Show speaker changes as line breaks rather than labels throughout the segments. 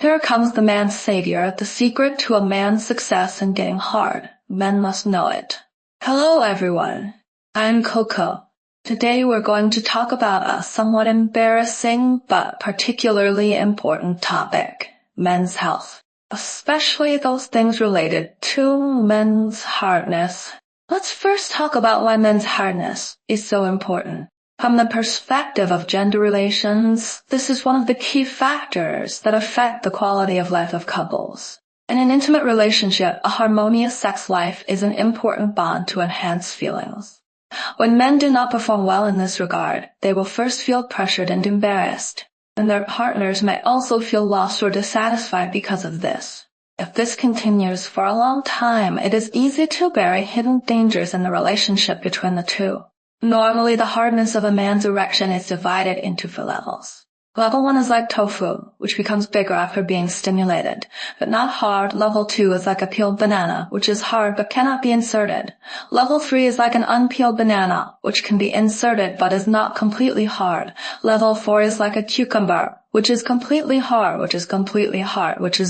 Here comes the man's savior, the secret to a man's success in getting hard. Men must know it. Hello everyone, I'm Coco. Today we're going to talk about a somewhat embarrassing but particularly important topic, men's health. Especially those things related to men's hardness. Let's first talk about why men's hardness is so important. From the perspective of gender relations, this is one of the key factors that affect the quality of life of couples. In an intimate relationship, a harmonious sex life is an important bond to enhance feelings. When men do not perform well in this regard, they will first feel pressured and embarrassed, and their partners may also feel lost or dissatisfied because of this. If this continues for a long time, it is easy to bury hidden dangers in the relationship between the two. Normally, the hardness of a man's erection is divided into 4 levels. Level 1 is like tofu, which becomes bigger after being stimulated, but not hard. Level 2 is like a peeled banana, which is hard but cannot be inserted. Level 3 is like an unpeeled banana, which can be inserted but is not completely hard. Level 4 is like a cucumber, which is completely hard, which is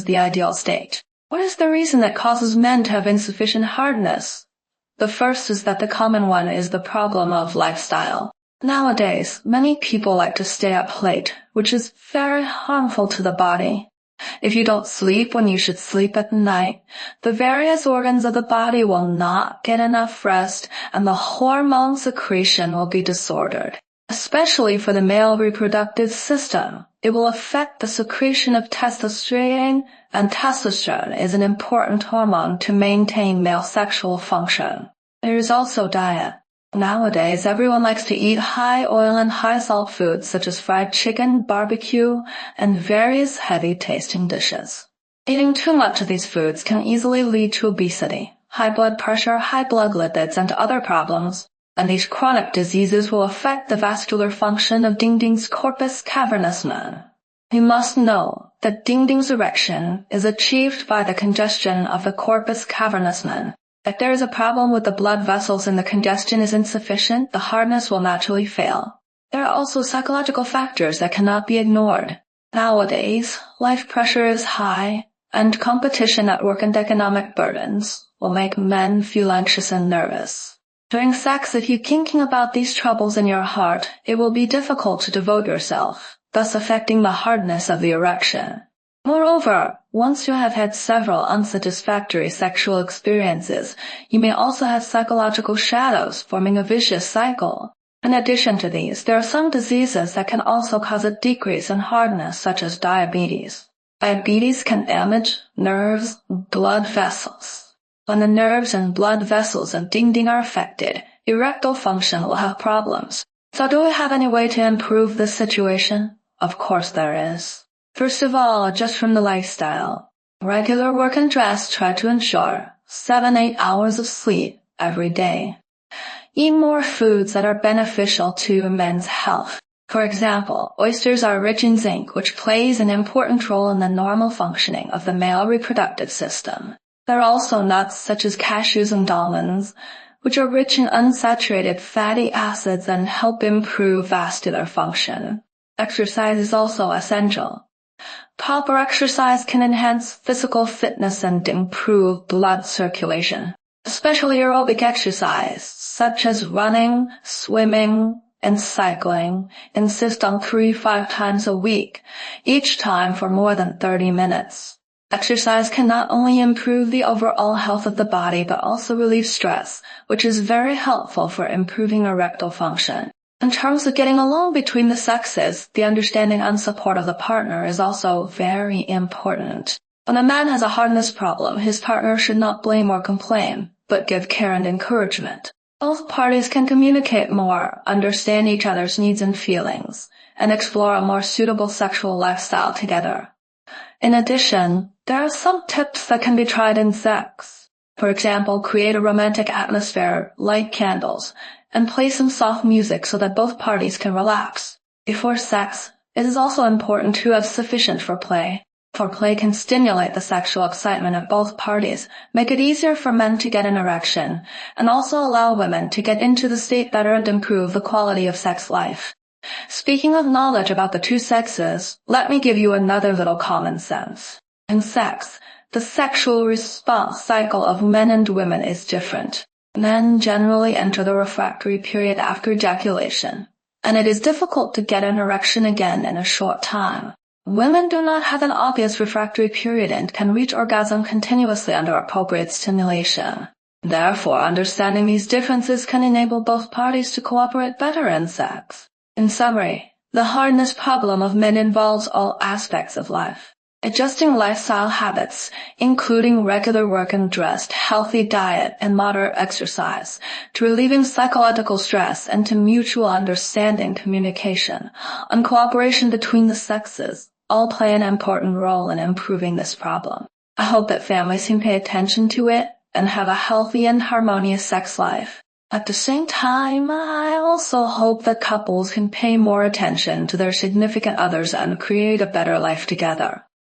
the ideal state. What is the reason that causes men to have insufficient hardness? The first is that the common one is the problem of lifestyle. Nowadays, many people like to stay up late, which is very harmful to the body. If you don't sleep when you should sleep at night, the various organs of the body will not get enough rest and the hormone secretion will be disordered. Especially for the male reproductive system, it will affect the secretion of testosterone, and testosterone is an important hormone to maintain male sexual function. There is also diet. Nowadays, everyone likes to eat high oil and high salt foods such as fried chicken, barbecue, and various heavy-tasting dishes. Eating too much of these foods can easily lead to obesity, high blood pressure, high blood lipids, and other problems. And these chronic diseases will affect the vascular function of Ding-Ding's corpus cavernosum. You must know that Ding-Ding's erection is achieved by the congestion of the corpus cavernosum. If there is a problem with the blood vessels and the congestion is insufficient, the hardness will naturally fail. There are also psychological factors that cannot be ignored. Nowadays, life pressure is high, and competition at work and economic burdens will make men feel anxious and nervous. During sex, if you're thinking about these troubles in your heart, it will be difficult to devote yourself, thus affecting the hardness of the erection. Moreover, once you have had several unsatisfactory sexual experiences, you may also have psychological shadows, forming a vicious cycle. In addition to these, there are some diseases that can also cause a decrease in hardness, such as diabetes. Diabetes can damage nerves, blood vessels. When the nerves and blood vessels of Ding-Ding are affected, erectile function will have problems. So do we have any way to improve this situation? Of course there is. First of all, just from the lifestyle. Regular work and rest try to ensure 7-8 hours of sleep every day. Eat more foods that are beneficial to men's health. For example, oysters are rich in zinc, which plays an important role in the normal functioning of the male reproductive system. There are also nuts such as cashews and almonds, which are rich in unsaturated fatty acids and help improve vascular function. Exercise is also essential. Proper exercise can enhance physical fitness and improve blood circulation. Especially aerobic exercise, such as running, swimming, and cycling, insist on 3-5 times a week, each time for more than 30 minutes. Exercise can not only improve the overall health of the body, but also relieve stress, which is very helpful for improving erectile function. In terms of getting along between the sexes, the understanding and support of the partner is also very important. When a man has a hardness problem, his partner should not blame or complain, but give care and encouragement. Both parties can communicate more, understand each other's needs and feelings, and explore a more suitable sexual lifestyle together. In addition, there are some tips that can be tried in sex. For example, create a romantic atmosphere, light candles, and play some soft music so that both parties can relax. Before sex, it is also important to have sufficient foreplay. Foreplay can stimulate the sexual excitement of both parties, make it easier for men to get an erection, and also allow women to get into the state better and improve the quality of sex life. Speaking of knowledge about the two sexes, let me give you another little common sense. In sex, the sexual response cycle of men and women is different. Men generally enter the refractory period after ejaculation, and it is difficult to get an erection again in a short time. Women do not have an obvious refractory period and can reach orgasm continuously under appropriate stimulation. Therefore, understanding these differences can enable both parties to cooperate better in sex. In summary, the hardness problem of men involves all aspects of life. Adjusting lifestyle habits, including regular work and rest, healthy diet, and moderate exercise, to relieving psychological stress and to mutual understanding, communication, and cooperation between the sexes, all play an important role in improving this problem. I hope that families can pay attention to it and have a healthy and harmonious sex life. At the same time, I also hope that couples can pay more attention to their significant others and create a better life together.